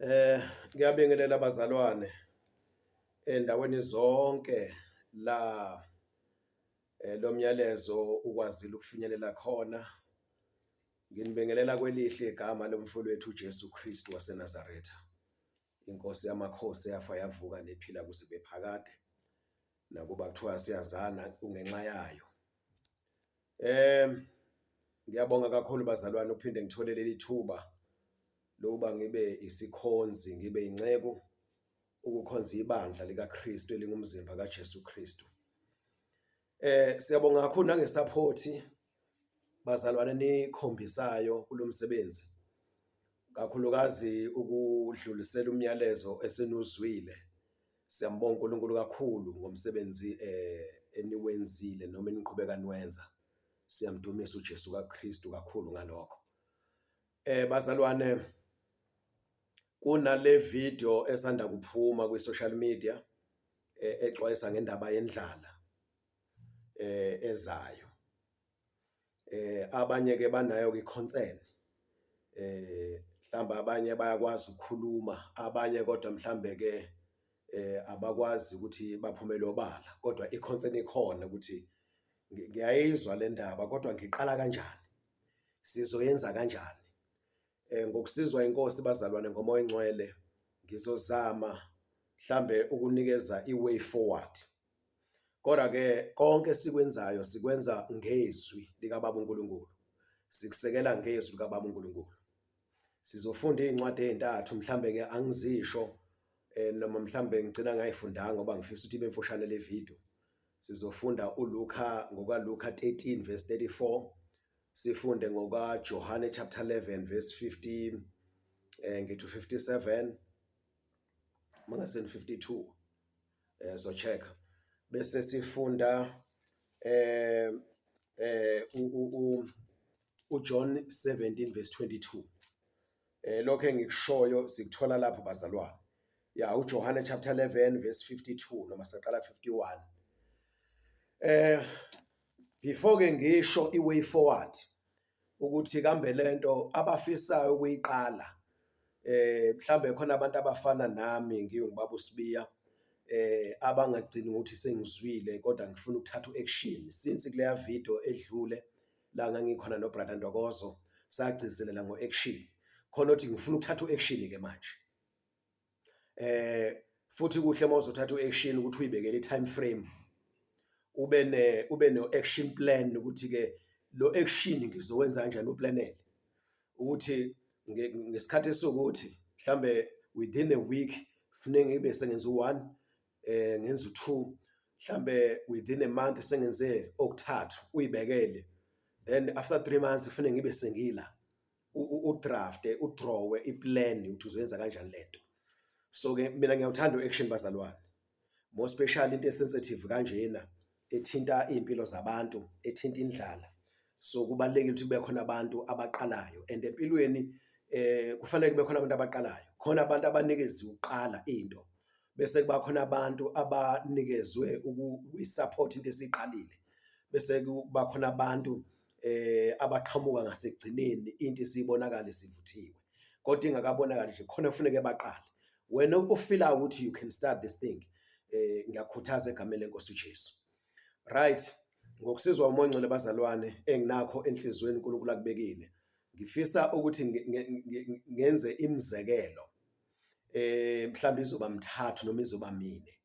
Ngiyabingelela abazalwane endaweni zonke la lo myalezo ukwazile ukufinyelela khona. Nginibingelela kwelihle igama lomfowethu uJesu Kristu waseNazaretha. Inkosi yamakhosi yafa yavuka nephila kuze bephakade. Nakuba kuthiwa siyazana kungenxa yayo. Ngiyabonga kakhulu bazalwane uphinde ngitholele lithuba lokuba ngibe isikhonzi, ngibe inceku ukukhonza ibandla likaKristu elingumzimba kaJesu Kristu. Siyabonga kakhulu nangesupport bazalwane nikhombisayo kulomsebenzi. Kakhulukazi ukudlulisela umyalezo esenuzwile. Siyambonga uNkulunkulu kakhulu ngomsebenzi eniwenzile noma eniqhubeka niwenza. Siyamdumisa uJesu kaKristu kakhulu ngalokho. Bazalwane, kunale video esanda kuphuma kwi-social media exwayisa ngendaba yendlala ezayo. Abanye ke banayo iconcern. Mhlamba abanye bayakwazi ukukhuluma, abanye kodwa mhlambe ke abakwazi ukuthi baphumele obala, kodwa iconcern ikhona ukuthi ngiyayizwa le ndaba kodwa ngiqala kanjani? Sizoyenza kanjani? Ngokusizwa inkosi bazalwane ngomoya engcwele ngizozama mhlambe ukunikeza iway forward. Kodwa ke konke sikwenzayo sikwenza ngezwi lika Baba uNkulunkulu. Sikusekela ngezwi lika Baba uNkulunkulu. Sizofunda incwadi ezintathu mhlambe ke angizisho noma mhlambe ngicina ngayifundanga ngoba ngifisa ukuthi ibe mfushane le video. Sizofunda uLuka ngokaLuka 13 verse 34. Sifunde ngokaJohane chapter 11 verse 50 ngithi 57 mangase 52. So check. Bese sifunda uJohn 17 verse 22. Lokho engikushoyo sikuthola lapho bazalwane. Ya uJohane chapter 11 verse 52 noma saqala 51. Before ke ngisho iway forward ukuthi kambe lento abafisayo ukuyiqala mhlambe khona abantu abafana nami ngiyongibaba uSibiya abangagcini ukuthi sengizwile kodwa ngifuna ukuthatha uaction since kuleya video edlule la ngangikhona no brother Ndokozo sagcizelela ngoaction khona ukuthi ngifuna ukuthatha uaction ke manje. Futhi kuhle mawuzothatha uaction ukuthi uyibekele i-time frame ube no action plan ukuthi ke lo action ngizowenza kanjani uplanele ukuthi ngesikhathi sokuthi mhlambe within a week kufanele ngibe sengenza u1 ngenza u2 mhlambe within a month sengenze okuthathu uyibekele, then after 3 months kufanele ngibe sengila udraft udraw iplan ukuthi uzoyenza kanjani lento. So ke mina ngiyawuthanda uaction bazalwane, more especially into sensitive kanjena ethinta impilo zabantu, ethinta indlala. So kubalekile ukuthi kube khona abantu abaqalayo and empilweni kufanele kube khona abantu abaqalayo. Khona abantu abanikeziwe uqala into bese kuba khona abantu abanikezwe ukuyisupport into esiqalile. Bese kuba khona abantu abaqhamuka ngasekugcineni into isibonakala sivuthiwe. Kodwa ingakabonakali nje khona kufanele baqale. Wena ufila ukuthi you can start this thing. Ngiyakhuthaza egameni lenkosi uJesu. Right, ngokusizwa umoya ngcwele bazalwane enginakho enhlizweni uNkulunkulu akubekile. Ngifisa ukuthi ngenze imizekelo mhlawumbe izoba mithathu noma izoba mine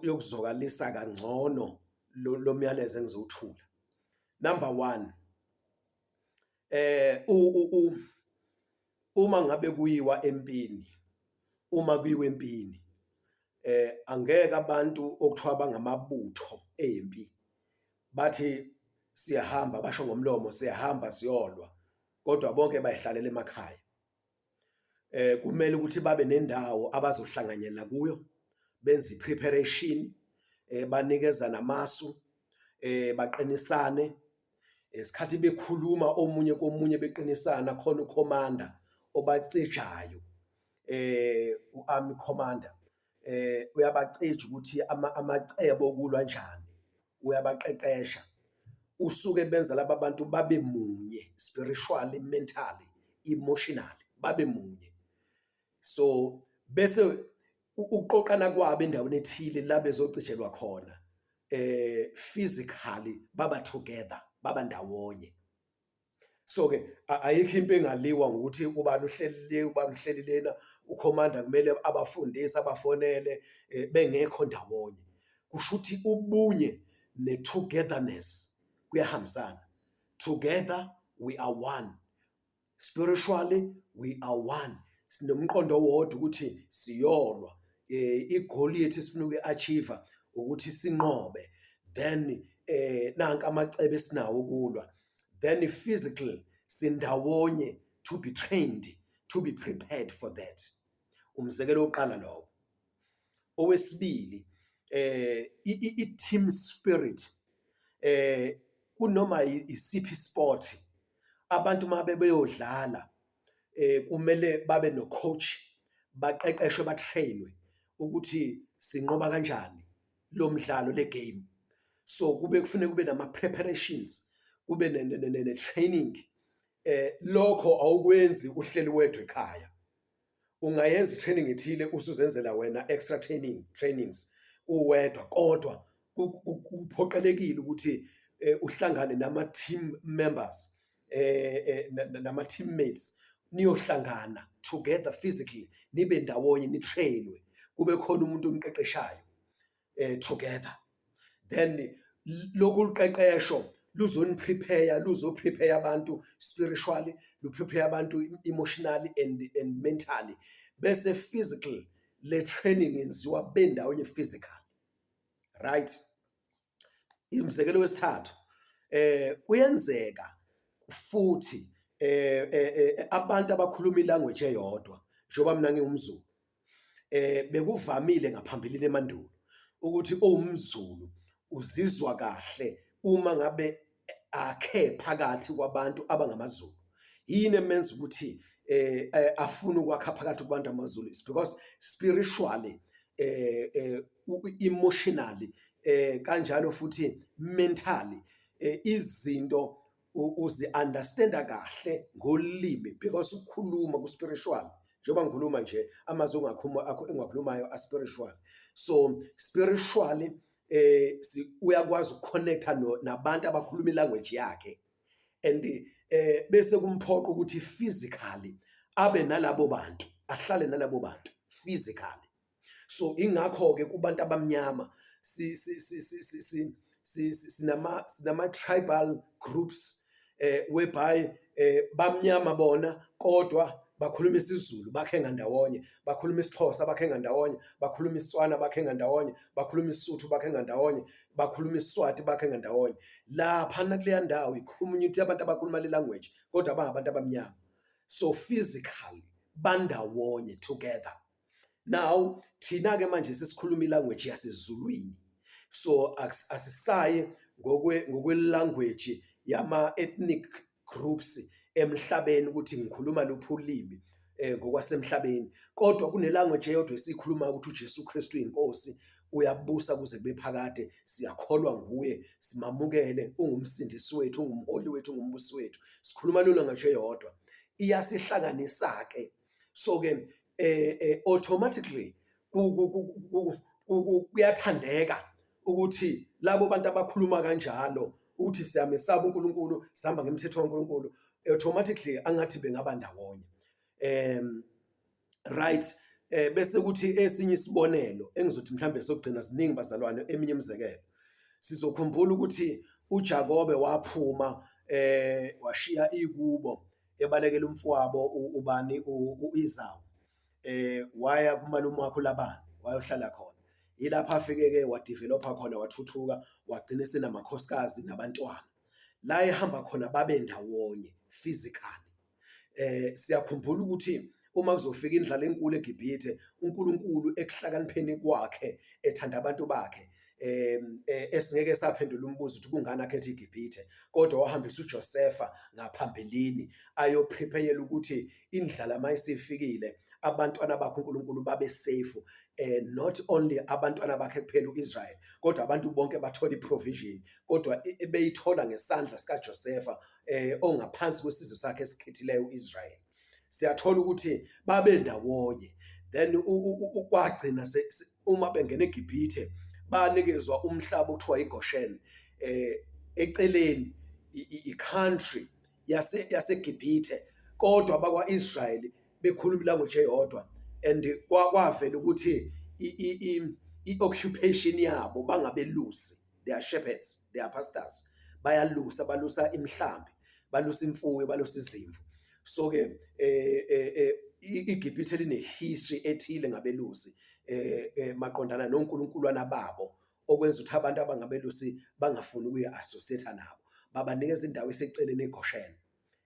yokuzokalisa kangcono lo myalezo engizowuthula. Number 1, uma ngabe kuyiwa empini, uma kuyiwa empini angeke abantu okuthiwa bangamabutho empi bathi siyahamba basho ngomlomo siyahamba siyolwa kodwa bonke bayihlalela emakhaya. Kumele ukuthi babe nendawo abazohlanganyela kuyo, benze preparation, banikeza namasu, baqinisane esikhathi bekhuluma omunye komunye beqinisana khona ucommander obacijayo uarmy commander uyabacija ukuthi amacebo okulwa kanjani, uyabaqeqesha usuke benza laba bantu babe munye spiritually, mentally, emotionally babe munye. So bese uqoqana kwabo endaweni ethile la bezogcishelwa khona physically baba together, baba ndawonye. So ke ayikho into engaliwa ngokuthi ubani uhleli le ubani uhleli lena, ukhomanda kumele abafundisi abafonele bengekho ndawonye. Kusho ukuthi ubunye ne-togetherness kuyahambisana. Together we are one, spiritually we are one. Sinomqondo owodwa ukuthi siyolwa, igoli yethu sifuna ukuyi-achieve ukuthi sinqobe. Then nanka amacebo esinawo ukulwa. Then physical sindawonye to be trained, to be prepared for that. Umzekelo oqala lowo. Owesibili i-team spirit kunoma isiphi sport abantu mabe beyodlala kumele babe no coach, baqeqeshwe batrainwe ukuthi sinqoba kanjani lo mdlalo le game. So kufuneka kube nama preparations, kube ne training. Lokho awukwenzi uhleli wedwa ekhaya. Ungayenza training ethile usuzenzela wena extra trainings uwedwa, kodwa kuphoqelekile ukuthi uhlangane nama team members nama teammates, niyohlangana together physically, nibe ndawonye, nitrainwe, kube khona umuntu omqeqeshayo together. Then lokhu uqeqesho luzoprepare abantu spiritually, luprepare abantu emotionally and mentally. Bese physical le training yenziwa bendawonye physical, right? Imzekelo wesithathu, kuyenzeka futhi abantu abakhuluma ilanguage eyodwa, njengoba mina ngiwumZulu, bekuvamile ngaphambilini emandulo ukuthi owumZulu uzizwa kahle uma ngabe akhe phakathi kwabantu abangamaZulu. Yini emenza ukuthi afuna ukwakha phakathi kwabantu amaZulu? It's because spiritually, emotionally, kanjalo futhi mentally, izinto uzi-understanda kahle ngolimi because ukukhuluma ku-spiritual, njengoba ngikhuluma nje amazwi engiwakhulumayo a-spiritual. So spiritually uyakwazi ukukhonektha nabantu abakhuluma ilanguage yakhe, and bese kumphoqa ukuthi physically abe nalabo bantu, ahlale nalabo bantu physically. So ingakho-ke kubantu abamnyama sinama tribal groups whereby bamnyama bona kodwa bakhuluma isiZulu bakhe ngandawonye, bakhuluma isiXhosa bakhe ngandawonye, bakhuluma isiTswana bakhe ngandawonye, bakhuluma isiSuthu bakhe ngandawonye, bakhuluma isiSwati bakhe ngandawonye. Laphana kuleya ndawo i-community yabantu abakhuluma le language kodwa bangabantu abamnyama. So physically bandawonye together. Now thina-ke manje sesikhuluma ilanguage yasezulwini, so asisaye ngokwe-language yama-ethnic groups emhlabeni ukuthi ngikhuluma luphi ulimi ngokwasemhlabeni, kodwa kunelanguage eyodwa esikhuluma ukuthi uJesu Kristu inkosi, uyabusa kuze kube phakade, siyakholwa nguye, simamukele, ungumsindisi wethu, ungumholi wethu, ungumbusi wethu. Sikhuluma lo language eyodwa, iyasihlanganisa-ke. So-ke automatically kuyathandeka ukuthi labo bantu abakhuluma kanjalo ukuthi siyamesaba uNkulunkulu, sihamba ngemithetho kaNkulunkulu, automatically angathi bengaba ndawonye. Right. Bese kuthi esinye isibonelo engizothi mhlambe sokugcina, siningi bazalwane, eminye imizekelo sizokhumbula ukuthi uJakobe waphuma washiya ikubo, ebalekela umfowabo ubani u-Esau, waya kumalume wakhe uLabani wayohlala khona. Yilapha afike-ke wadevelopha khona, wathuthuka, wagcina senamakhosikazi nabantwana. La ehamba khona babe ndawonye physically. Siyakhumbula ukuthi uma kuzofika indlala enkulu eGibhithe, uNkulunkulu ekuhlakanipheni kwakhe ethanda abantu bakhe, esingeke saphendula umbuzo ukuthi kungani akhethe iGibhithe, kodwa wahambisa uJosefa ngaphambilini ayoprepare ukuthi indlala mayisifikile abantwana bakhe uNkulunkulu babe safe, not only abantwana bakhe kuphela uIsrael, kodwa abantu bonke bathola iprovision, kodwa beyithola ngesandla sikaJosefa ongaphansi kwesizwe sakhe esikhethileyo uIsrael. Siyathola ukuthi babe ndawonye. then kwagcina uma bengena eGibhithe banikezwa umhlaba okuthiwa iGoshen eceleni i-country yaseGibhithe, kodwa bakwa-Israyeli bekhuluma ilanguage eyodwa, and kwavela ukuthi i-occupation yabo bangabelusi, they are shepherds, they are pastors, balusa imhlambi, balusa imfuyo, balusa izimvu. So-ke iGibhithe line-history ethile ngabelusi maqondana nonkulunkuluwana babo, okwenza ukuthi abantu abangabelusi bangafuni ukuyi-associate nabo, babanikeza indawo eseceleni eGoshen,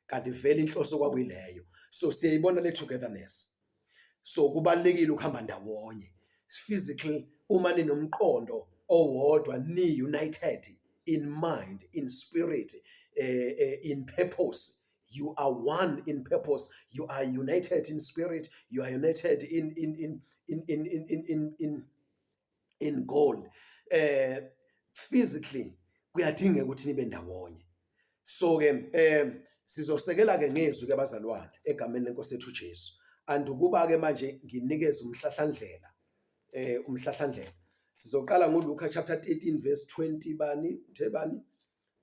kanti vele inhloso kwakuyileyo. So siyayibona le togetherness. So kubalekile ukuhamba ndawonye physically, uma ninomqondo owodwa, ni-united in mind, in spirit, in purpose. You are one in purpose. You are united in spirit. You are united in goal. Physically, kuyadingeka ukuthi nibe ndawonye. So ke sizosekela ke ngezwi ke bazalwane egameni lenkosi yethu Jesu. Andukuba ke manje nginikeza umhlahlandlela. Umhlahlandlela. Sizoqala ngoLuka chapter 13 verse 20 bani? Uthe bani?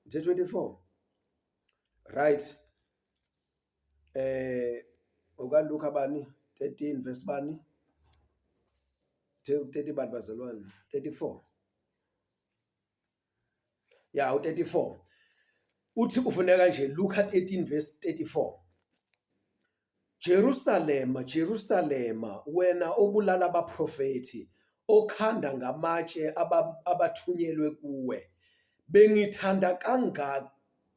Uthe 24. Right. OkaLuka bani? 13 verse bani? 30 bani bazalwane? 34. Yeah, u34. Uthi ufuneka nje Luka 13 verse 34. Jerusalema, Jerusalema, wena obulala abaprofeti, okhanda ngamatshe abathunyelwe kuwe, bengithanda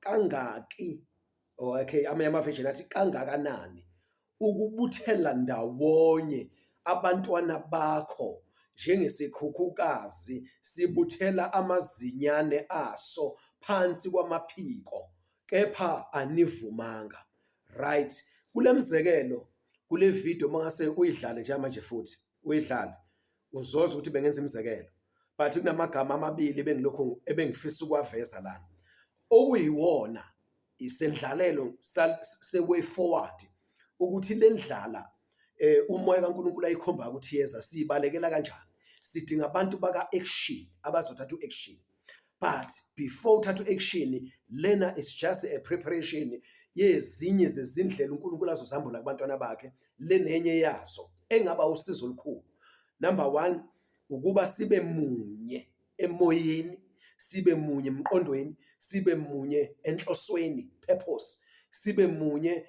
kangaki, okay, amavejini athi kangakanani, ukubuthela ndawonye abantwana bakho njengesikhukhukazi sibuthela amazinyane aso phansi kwamaphiko, kepha anivumanga. Right. Kule mzekelo, kule video mangase uyidlale nje manje futhi uyidlale uzoza ukuthi bengenza imizekelo, but kunamagama amabili ebengifisa ukwaveza lana, okuyiwona isendlalelo se-way forward, ukuthi le ndlala umoya kaNkulunkulu ayikhomba ukuthi yeza sibalekela kanjani. Sidinga abantu baka-action abazothatha u-action, but before uthatha u-action, lena is just a preparation yezinye zezindlela uNkulunkulu azozihambula kubantwana bakhe. Lenenye yazo engaba usizo olukhulu. Number 1, ukuba sibe munye emoyeni, sibe munye emqondweni, sibe munye enhlosweni, purpose, sibe munye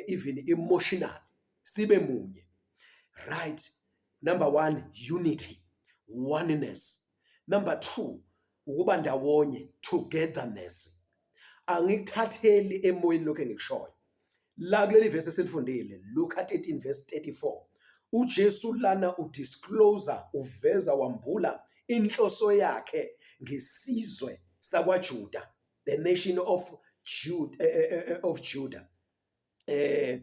even emotional, sibe munye. Right. Number 1, unity, oneness. Number 2, ukuba ndawonye, togetherness. Angikuthatheli emoyeni lokho engikushoyo. La kuleli verse esilifundile, Luka 13 verse 34. uJesu lana udiscloser, uveza wambula inhloso yakhe ngesizwe sakwaJuda, the nation of Judah, the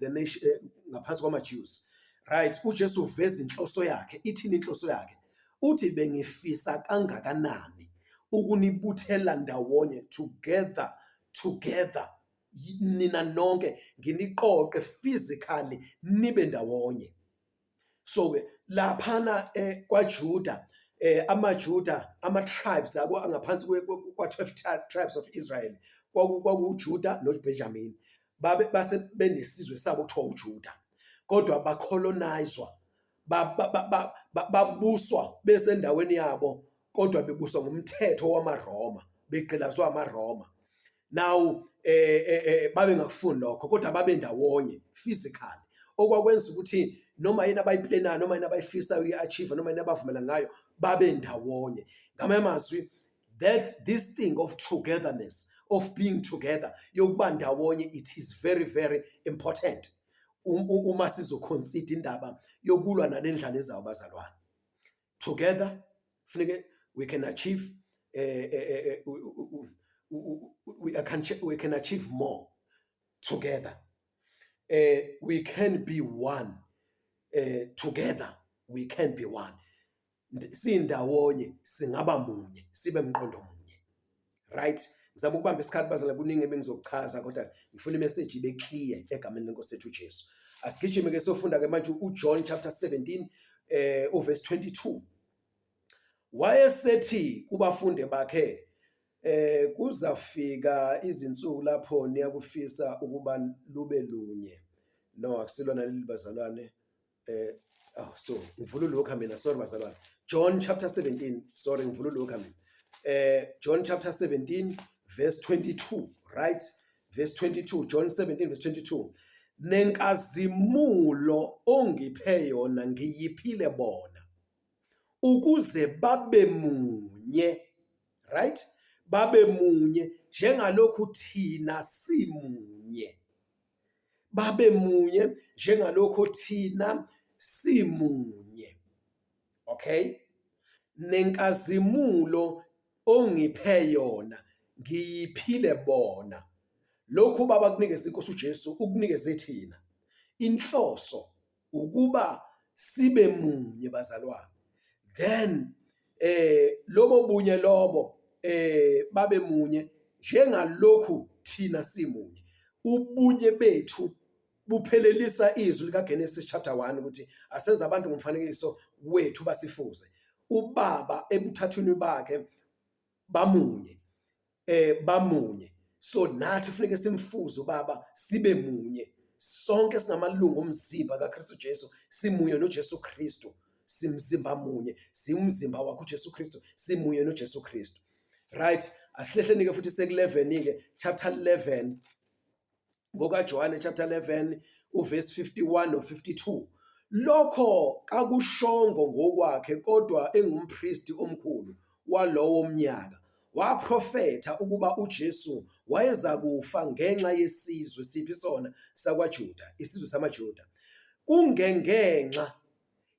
nation ngaphansi kwamaJews. Right. uJesu uveza inhloso yakhe. Ithini inhloso yakhe? Uthi bengifisa kangakanani ukunibuthela ndawonye, together, nina nonke nginiqoqe physically nibe ndawonye. So laphana kwaJuda, amaJuda, ama-tribes angaphansi kwa-12 tribes of Israel, kwakuJuda noBenjamin, base benesizwe sabo kuthiwa uJuda, kodwa bacolonizwa, babuswa besendaweni yabo, kodwa bebuswa ngumthetho wamaRoma, begqilazwa amaRoma. Now babe ngakufuni lokho, kodwa babe ndawonye physically, okwakwenza ukuthi noma yini abayiplanayo, noma yini abayifisayo uyi-achieve, noma yini abavumela ngayo, babe ndawonye. Ngamanye amazwi, that's this thing of togetherness, of being together, yokuba ndawonye, it is very, very important uma sizoconsider indaba yokulwa nalendlala ezayo bazalwane. Together funeke we can achieve we can achieve more together. We can be one. Together we can be one. Sindawonye singaba munye, sibe mqondo munye. Right. ngizama ukubamba isikhathi bazalwane kuningi ebengizokuchaza kodwa ngifuna imessage ibe clear egameni lenkosi yethu uJesu. Asigijime ke sofunda ke manje uJohn chapter 17 uverse 22. Wayesethi kubafundi bakhe kuzafika izinsuku lapho niyakufisa ukuba lube lunye. No, akusilona leli bazalwane. So ngivula lokho mina, sorry bazalwane. John chapter 17, sorry ngivula lokho mina. John chapter 17 verse 22, right? Verse 22, John 17 verse 22. Nenkazimulo ongiphe yona ngiyiphile bona ukuze babe munye, right? Babe munye njengalokhu thina simunye. Babe munye njengalokhu thina simunye. Okay? Nenkazimulo ongiphe yona ngiyiphile bona. Lokhu baba kunikeza inkosi uJesu ukunikeze thina. Inhloso ukuba sibe munye bazalwane. Then lobo bunye lobo babe munye njengalokhu thina simunye. Ubunye bethu buphelelisa izwi lika Genesis chapter 1 ukuthi asenza abantu ngomfanekiso wethu basifuze. Ubaba ebuthathweni bakhe bamunye. Bamunye. So nathi kufanele simfuze ubaba sibe munye. Sonke singamalungu omzimba kaKristu Jesu, simunye noJesu Kristu. Simzimba munye, simzimba wakho uJesu Kristu, simunye noJesu Kristu. Right? Asihlehleni ke futhi sek 11 ke chapter 11 ngoka John chapter 11 uverse 51 no 52. Lokho akushongo ngokwakhe kodwa engumpristi omkhulu walowo mnyaka. Waprofetha ukuba uJesu wayeza kufa ngenxa yesizwe siphi sona sakwaJuda, isizwe samaJuda. Kungengenxa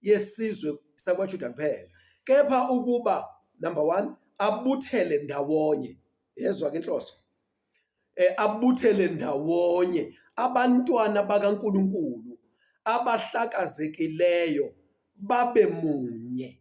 yesizwe sakwaJuda kuphela, kepha ukuba number 1 abuthele ndawonye. Yezwa ke inhloso. Abuthele ndawonye abantwana bakaNkuluNkulu abahlakazekileyo babe munye.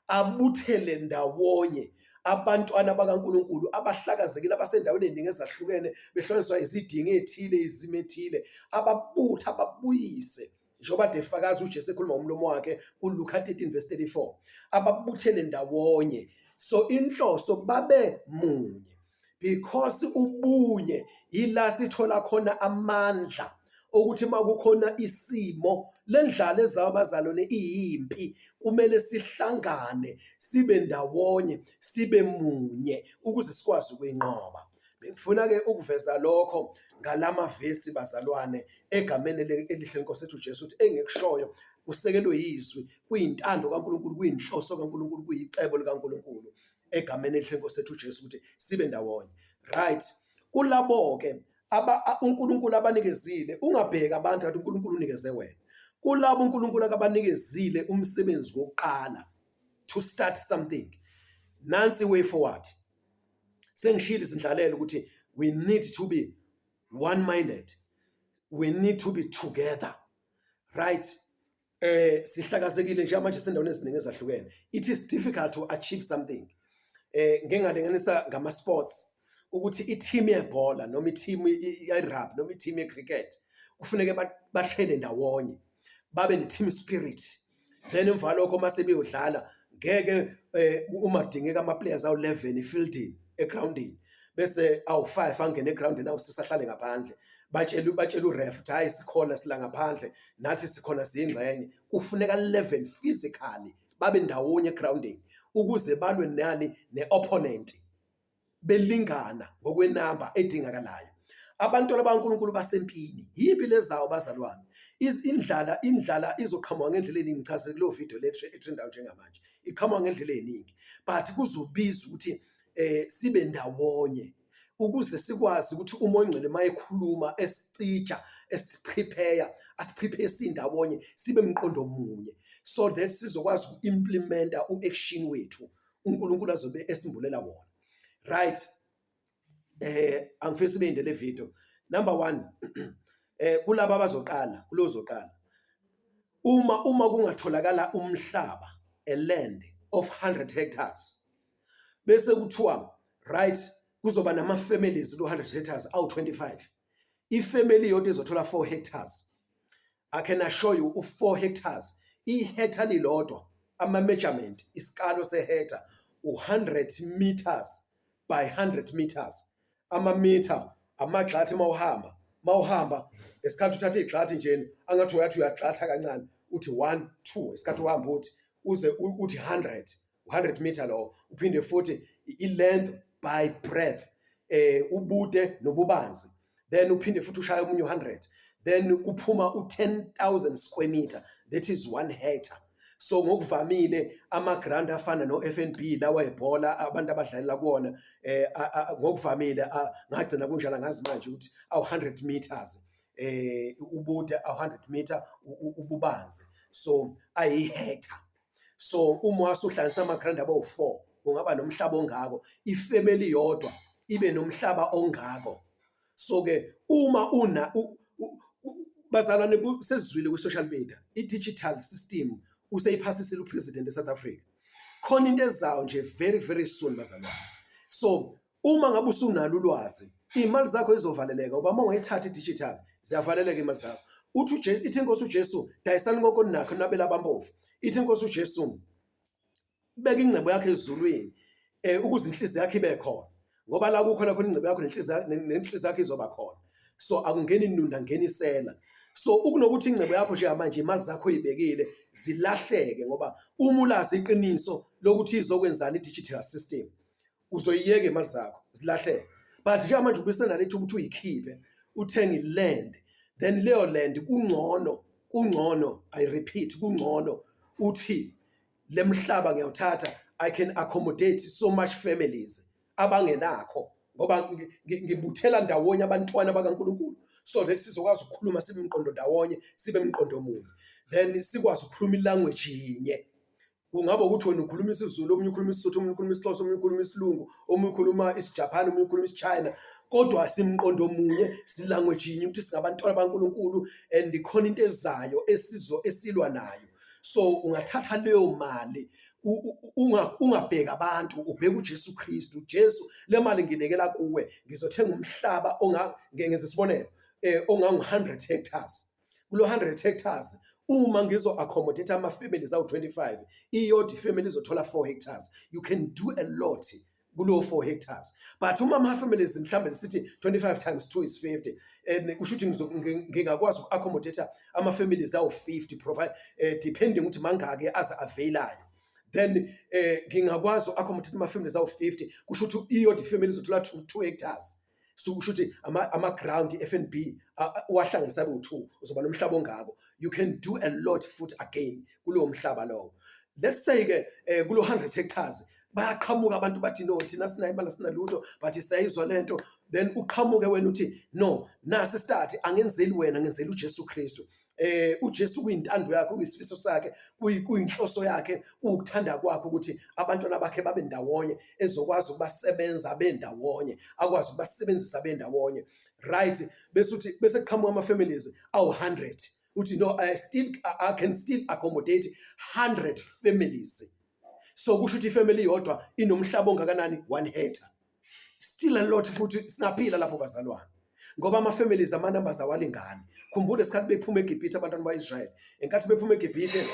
Abuthele ndawonye abantwana bakaNkuluNkulu abahlakazekile abasendaweni eziningi ezahlukene behloniswa izidingo ezithile, izimo ezithile, ababutha babuyise njengoba defakazi uJesu ekhuluma ngomlomo wakhe kuLuka 13 verse 34. Ababuthele ndawonye. So inhloso babe munye because ubunye ila sithola khona amandla ukuthi makukhona isimo lendlala ezabazalwane iyimpi kumele sihlangane sibe ndawonye sibe munye ukuze sikwazi ukuyinqoba. Bengifuna ke ukuveza lokho ngalama vesi bazalwane egameni elihle lenkosi yethu uJesu ukuthi engekushoyo kusekelwe yizwi kuyintando kaNkuluNkulu, kuyinhloso kaNkuluNkulu, kuyicebo likaNkuluNkulu egameni elihle lenkosi yethu uJesu ukuthi sibe ndawonye. Right? Kulabo ke uNkulunkulu abanikezile, ungabheka abantu athi uNkulunkulu unikeze wena. Kulabo uNkulunkulu akabanikezile umsebenzi wokuqala to start something. Nansi way forward. Sengishilo izindlalelo ukuthi we need to be one-minded. We need to be together. Right? Sihlakazekile nje manje sendaweni eziningi ezahlukene. It is difficult to achieve something. Ngingalinganisa ngama sports ukuthi i-team yebhola noma i-team ye-rugby noma i-team ye-cricket kufuneke batraine ndawonye babe ne-team spirit. Then emva lokho mase beyodlala ngeke uma kudingeka ama-players awu-11 efieldini egroundini bese awu-5 angene egroundini awusisahlale ngaphandle batshela uref ukuthi hayi sikhona sila ngaphandle nathi sikhona siyingxenye. Kufuneka 11 physically babe ndawonye egroundini ukuze balwe nani ne-opponent belingana ngokwenamba edingakalayo. Abantwana bakaNkuluNkulu basempini yimpilo ezawo bazalwane. Indlala izoqhamuka ngendlela eningi. Ngichaze kulo video letrendayo njengamanje iqhamuka ngendlela eziningi, but kuzobiza ukuthi sibe ndawonye ukuze sikwazi ukuthi umoya ongcwele mayekhuluma esicija asiprepare sindawonye sibe mqondo munye so that sizokwazi ukuimplementa uaction wethu uNkulunkulu azobe esimbulela wona. Right? Angifisi beyindele video. Number 1 kulabo abazoqala kulozoqala uma kungatholakala umhlaba, a land of 100 hectares bese kuthiwa right kuzoba nama-families ku-100 hectares awu-25. Ifamily yodwa izothola 4 hectares. I can assure you u4 hectares ihectare lilodwa ama-measurement isikalo sehectare 100 meters by 100 meters. Amamitha amagxathi mawuhamba esikhathi uthatha igxathi nje angathi uyathi uyagxatha kancane uthi 1 2 esikhathi uhamba uthi uze uthi 100 meter lo uphinde futhi i-length by breadth ubude nobubanzi, then uphinde futhi ushaya omunye 100, then kuphuma u10,000 square meter, that is 1 hectare. So ngokuvamile ama-grant afana no-FNB lawa ebhola abantu abadlalela kuwona ngokuvamile ngagcina kunjalo ngazi manje ukuthi awu-100 meters ubude, awu-100 meter ububanzi, so ayi-hectare. So uma wasuhlanganisa ama-grant abawu4 ungaba nomhlaba ongako, ifamily yodwa ibe nomhlaba ongako. So ke uma una bazalwane sesizwile ku-social media i-digital system useyiphasisile upresident eSouth Africa, khona into ezayo nje very very soon bazalwane. So uma ngabe usunalo ulwazi imali zakho izovaleleka, uba mawungayithatha i-digital ziyavaleleka imali zakho. Uthi uJesu, ithi inkosi uJesu dayisani konke nakho nabela abampofu, ithi inkosi uJesu beka ingcebo yakhe ezulwini ukuze inhliziyo yakhe ibe khona, ngoba la kukhona khona ingcebo yakho nenhliziyo yakhe izoba khona. So akungeni inunda ngenisela. So ukunokuthi ingcebo yakho nje manje imali zakho uyibekile zilahleke, ngoba uma ulazi iqiniso lokuthi izokwenzana i-digital system uzoyiyeka imali zakho zilahleke. But nje manje ubusena lethu ukuthi uyikhiphe uthenge land, then leyo land kungcono, I repeat, kungcono uthi le mhlaba ngiyawuthatha, I can accommodate so much families abangenakho, ngoba ngibuthela ndawonye abantwana bakaNkulunkulu, so that sizokwazi ukukhuluma sibe imqondo ndawonye, sibe imqondo munye, then sikwazi ukukhuluma ilanguage yinye. Kungaba ukuthi wena ukhuluma isiZulu, omunye ukhuluma isiSotho, omunye ukhuluma isiXhosa, omunye ukhuluma isilungu, omunye ukhuluma isiJapan, omunye ukhuluma isiChina, kodwa simqondo munye, silanguage yinye, ukuthi singabantwana bakaNkulunkulu and ikhona into ezayo esilwa nayo. So ungathatha leyo mali ungabheka abantu, ubheka uJesu Kristu. Jesu, le mali nginekela kuwe, ngizothenga umhlaba ngenze isibonelo ongangu-100 hectares. Kulo 100 hectares uma ngizo-accommodate ama-families awu-25, iyodwa ifamily izothola 4 hectares. You can do a lot kulo 4 hectares. But uma ama-families mhlawumbe sithi 25 times 2 is 50, kusho ukuthi ngingakwazi uku-accommodate ama-families awu-50 provide depending ukuthi mangake aza-availayo, then ngingakwazi uku-accommodate ama-families awu-50, kusho ukuthi iyodwa ifamily izothola 2 hectares. So kusho ukuthi ama-ground i-FNB wahlanganisa abe-2 uzoba nomhlaba ongako. You can do a lot futhi again kulowo mhlaba lowo. Let's say ke kulo 100 hectares bayaqhamuka abantu bathi no, thina sinayo imali sinalutho, but siyayizwa lento, then uqhamuke wena uthi no, nasi start angenzeli wena, ngenzela uJesu Kristu. uJesu kuyintando yakhe, kuyisifiso sakhe, kuyinhloso yakhe, ukuthanda kwakhe ukuthi abantwana bakhe babe ndawonye, ezokwazi ukubasebenza bendawonye, akwazi ukubasebenzisa bendawonye, right? Bese kuqhamuka ama-families awu-100, uthi no, I can still accommodate 100 families. So kusho ukuthi ifamily yodwa inomhlaba ongakanani, 1 hectare. Still a lot futhi singaphila lapho bazalwane, ngoba ama-families ama-numbers awalingani. Khumbula esikhathi bephuma eGibhithe abantwana ba-Israyeli, enkathi bephuma eGibhithe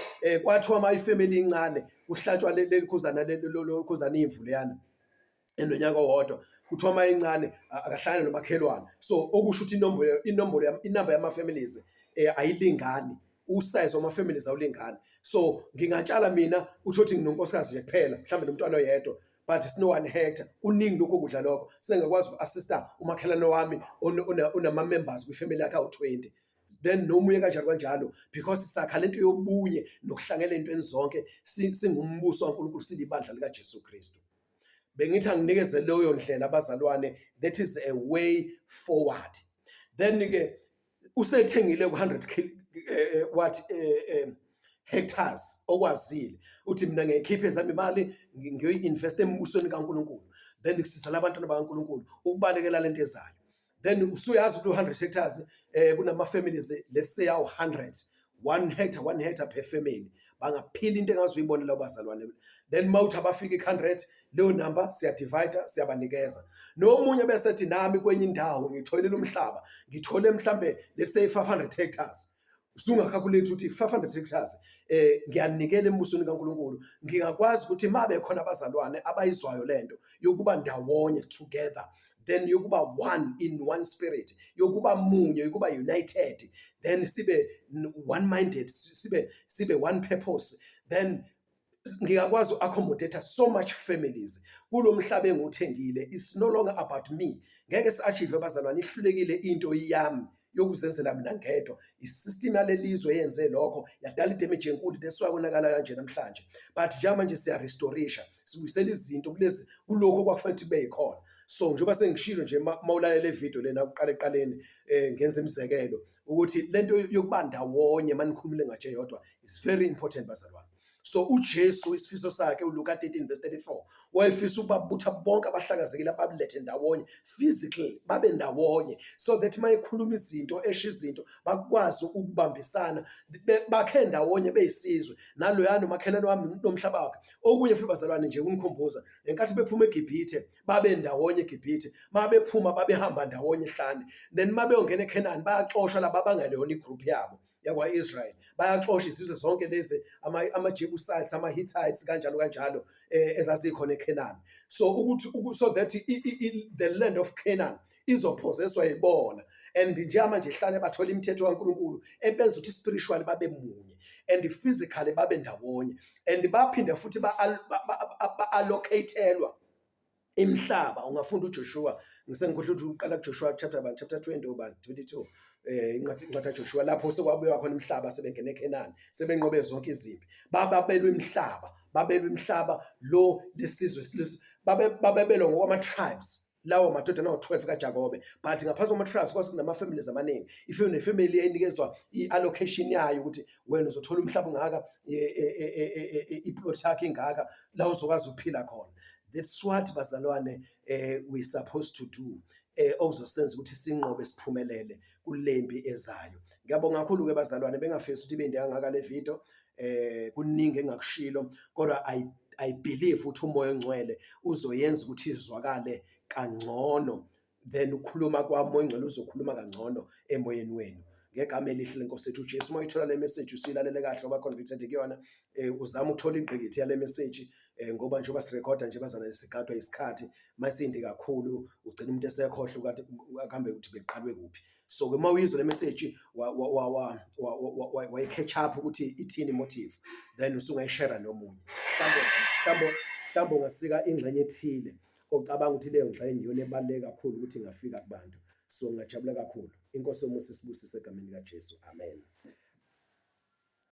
kwathiwa ama ifamily incane kuhlatshwa leli khuzana imvu leyana enonyaka owodwa, kuthiwa ama incane akahlangane nomakhelwane. So okusho ukuthi inamba yama-families ayilingani, usize wama-families awulingani. So ngingatshala mina uthi nginonkosikazi nje kuphela, mhlawumbe nomntwana oyedwa, but sino 1 hectare, kuningi lokho kudla lokho, sengakwazi uku-assista umakhelwane wami onama-members kwifamily yakhe awu-20, then nomunye kanjalo, because sakha lento yobunye nokuhlangela entweni zonke, singumbuso kaNkulunkulu, silibandla likaJesu Kristu. Bengithi anginikeze leyo ndlela abazalwane, that is a way forward. Then ke usethengile ku-100 hectares okwazile uthi mina ngiyikhiphe zami imali ngiyoyi-invest embusweni kaNkulunkulu, then ngisisa labantwana bakaNkulunkulu ukubalekela lento ezayo. Then usuyazi kulo 100 hectares kunama-families, let's say awu-100, 1 hectare per family, bangaphila into engazuyibonela kubazalwane. Then mawuthi abafika i100 leyo number siyadivide siyabanikeza. Nomunye bese ethi nami kwenye indawo ngitholile umhlaba, ngithole mhlambe let's say 500 hectares. Usungakhalculate ukuthi 500 hectares ngiyanikela embusweni kaNkulunkulu. Ngingakwazi ukuthi mabe khona abazalwane abayizwayo lento yokuba ndawonye together, then yokuba one in one spirit, yokuba munye, yokuba united, then sibe one minded, sibe one purpose, then ngiyakwazi accommodate so much families kulo mhlaba enguthengile. It's no longer about me. Ngeke si-achieve abazalwane ihlulekile into yami yokuzenzela mina ngedwa. Isystem yalelizwe yenze lokho yadala idamage enkulu leswakubonakala kanje namhlanje, but njengamanje siyarestorisha, sibuyisela izinto kulezi kulokho kwakufanele kube yikhona. So njengoba sengishilo nje mawulalela le video lena uqala eqaleni ngenza imizekelo ukuthi lento yokuba ndawonye manikhulumile ngatshe yodwa is very important bazalwane. So uJesu isifiso sakhe uLuka 13:34 wayefisa ukubabutha bonke abahlakazekile ababulethe ndawonye physically babe ndawonye, so that mayikhuluma izinto esho izinto bakwazi ukubambisana bakhe ndawonye beyisizwe. Naloyana umakhelwane wami nomhlaba wakhe okunye futhi bazalwane nje kumkhumbuza lenkathi bephuma eGibhithe babe ndawonye eGibhithe, mabephuma babehamba ndawonye ehlane, then mabeyongena eKhenani bayaxoshwa laba abangaleyona igroup yabo yakwa-Israyeli, bayaxosha izizwe zonke lezi ama-Jebusites, ama-Hittites kanjalo kanjalo ezazikhona eKhenani. So ukuthi so that the land of Canaan izopossesswa yibona, and njengamanje ehlane bathola imithetho kaNkulunkulu ebenza ukuthi spiritually babe munye and physically babe ndawonye, and baphinde futhi ba-allocatelwa imhlaba. Ungafunda uJoshua, ngisengikhohlwa ukuthi uqala kuJoshua chapter 20 or 22, incwadi Joshua, lapho sekwabuya khona imhlaba, sebengena eKhenani, sebenqobe zonke izimpi, babelwe imhlaba lo lesizwe babebelwa ngokwama-tribes lawo madodana awu-12 kaJakobe, but ngaphansi kwama-tribes kwase kunama-families amaningi. If une-family enikezwa i-allocation yayo ukuthi wena uzothola umhlaba ungaka, iplot yakhe ingaka, la uzokwazi ukuphila khona. That's what bazalwane we supposed to do okuzosenza ukuthi sinqobe siphumelele kulempi ezayo. Ngiyabonga kakhulu ke bazalwane, bengafisi ukuthi ibe ngaka le video kuningi engakushilo, kodwa I believe ukuthi umoya ongcwele uzoyenza ukuthi izwakale kangcono, then ukhuluma kwami umoya ongcwele uzokhuluma kangcono emoyeni wenu. Ngegama elihle leNkosi yethu uJesu, mayithola le message usilalele kahle ngoba convicted kuyona, uzama ukuthola ingqikithi yale message ngoba njengoba sirekhoda nje bazana isigadwa isikhathi masindi kakhulu ugcina umuntu esekhohle ukuthi akahambe ukuthi beqalwe kuphi. So ke mawuyizwa le message wa catch up ukuthi ithini motive, then usungayishare nomunye. Mhlawumbe ungasika ingxenye ethile ocabanga ukuthi leyo ngxenye iyona ebaluleke kakhulu ukuthi ingafika kubantu. So ngajabula kakhulu. Inkosi yomusa sibusise egameni likaJesu. Amen.